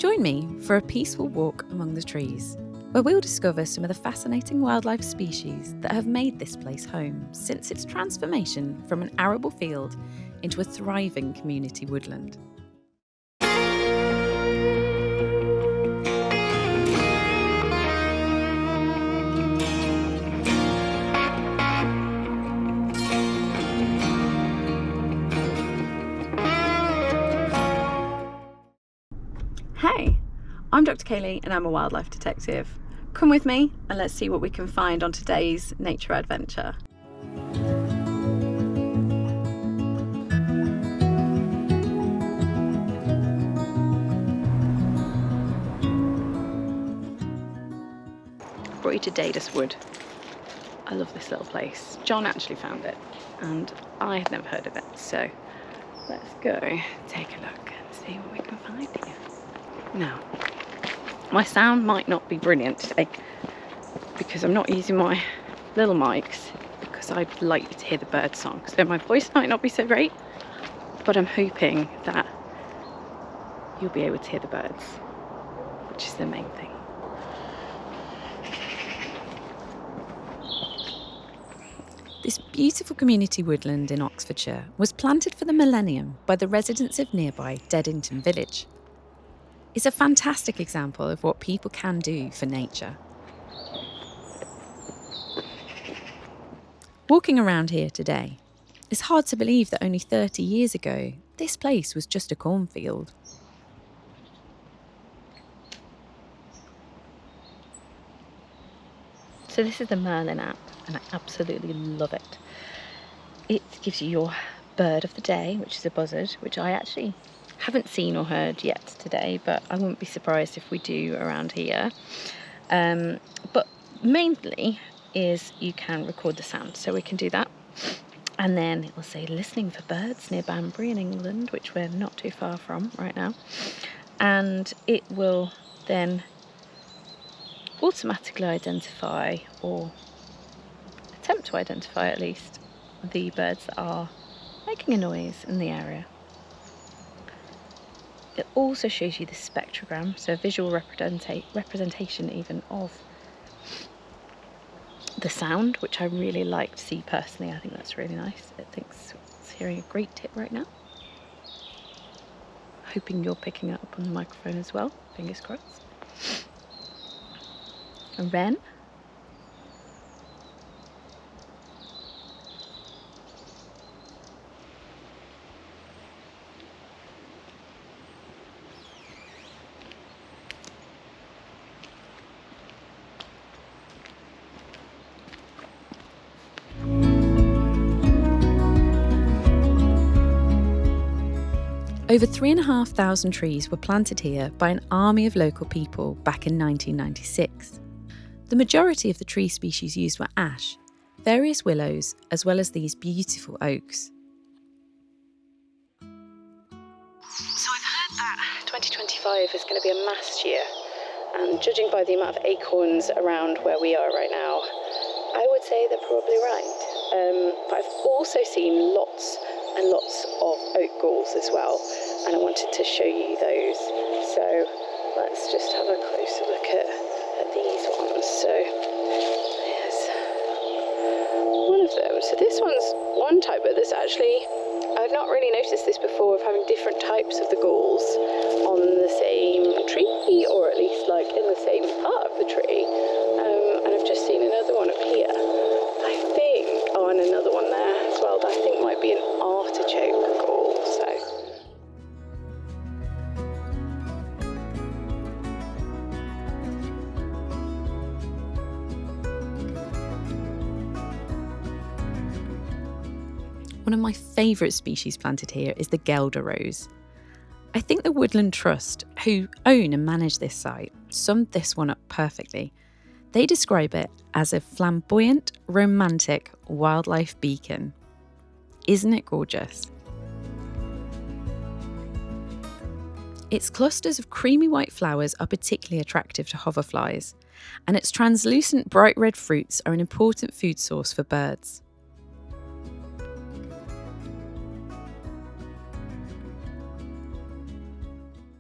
Join me for a peaceful walk among the trees, where we'll discover some of the fascinating wildlife species that have made this place home since its transformation from an arable field into a thriving community woodland. Hey, I'm Dr Kayleigh and I'm a wildlife detective. Come with me and let's see what we can find on today's nature adventure. Brought you to Daedas Wood. I love this little place. John actually found it and I had never heard of it, so let's go take a look and see what we can find here. Now, my sound might not be brilliant today because I'm not using my little mics because I'd like you to hear the bird song. So my voice might not be so great, but I'm hoping that you'll be able to hear the birds, which is the main thing. This beautiful community woodland in Oxfordshire was planted for the millennium by the residents of nearby Dedington village. It's a fantastic example of what people can do for nature. Walking around here today, it's hard to believe that only 30 years ago, this place was just a cornfield. So this is the Merlin app, and I absolutely love it. It gives you your bird of the day, which is a buzzard, which I actually haven't seen or heard yet today, but I wouldn't be surprised if we do around here. But mainly is you can record the sound, so we can do that. And then it will say listening for birds near Banbury in England, which we're not too far from right now. And it will then automatically identify, or attempt to identify at least, the birds that are making a noise in the area. It also shows you the spectrogram, so a visual representation even of the sound, which I really like to see personally. I think that's really nice. It thinks it's hearing a great tip right now. Hoping you're picking it up on the microphone as well, fingers crossed. A wren. Over 3,500 trees were planted here by an army of local people back in 1996. The majority of the tree species used were ash, various willows, as well as these beautiful oaks. So I've heard that 2025 is going to be a mass year, and judging by the amount of acorns around where we are right now, I would say they're probably right. But I've also seen lots and lots of oak galls as well, and I wanted to show you those. So let's just have a closer look at these ones. So there's one of them. So this one's one type, but there's actually, I've not really noticed this before, of having different types of the galls on the same tree, or at least like in the same part of the tree. And I've just seen another one up here, I think. Oh, and another one there as well, that I think might be an artichoke gall. So one of my favourite species planted here is the Guelder rose. I think the Woodland Trust, who own and manage this site, summed this one up perfectly. They describe it as a flamboyant, romantic wildlife beacon. Isn't it gorgeous? Its clusters of creamy white flowers are particularly attractive to hoverflies, and its translucent bright red fruits are an important food source for birds.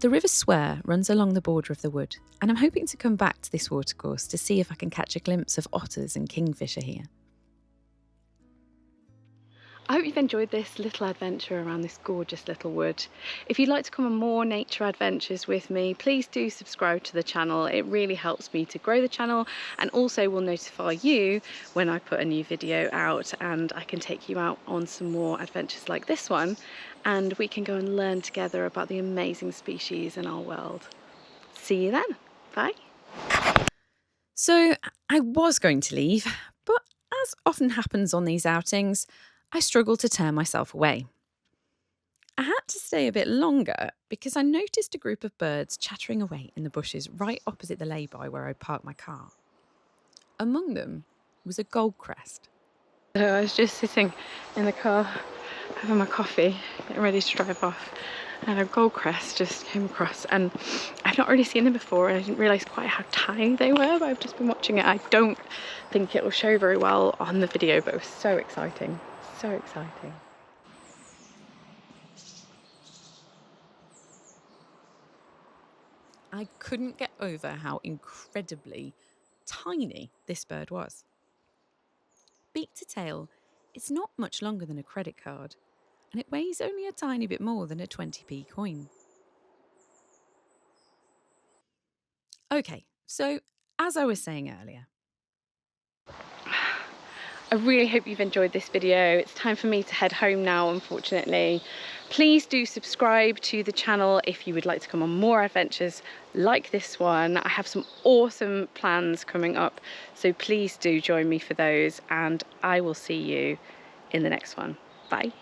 The River Sware runs along the border of the wood, and I'm hoping to come back to this watercourse to see if I can catch a glimpse of otters and kingfisher here. I hope you've enjoyed this little adventure around this gorgeous little wood. If you'd like to come on more nature adventures with me, please do subscribe to the channel. It really helps me to grow the channel, and also will notify you when I put a new video out, and I can take you out on some more adventures like this one, and we can go and learn together about the amazing species in our world. See you then. Bye. So I was going to leave, but as often happens on these outings, I struggled to tear myself away. I had to stay a bit longer because I noticed a group of birds chattering away in the bushes right opposite the lay-by where I parked my car. Among them was a goldcrest. So I was just sitting in the car having my coffee, getting ready to drive off, and a goldcrest just came across, and I've not really seen them before, and I didn't realise quite how tiny they were, but I've just been watching it. I don't think it will show very well on the video, but it was so exciting. So exciting. I couldn't get over how incredibly tiny this bird was. Beak to tail, it's not much longer than a credit card, and it weighs only a tiny bit more than a 20p coin. Okay, so as I was saying earlier, I really hope you've enjoyed this video. It's time for me to head home now, unfortunately. Please do subscribe to the channel if you would like to come on more adventures like this one. I have some awesome plans coming up, so please do join me for those, and I will see you in the next one. Bye.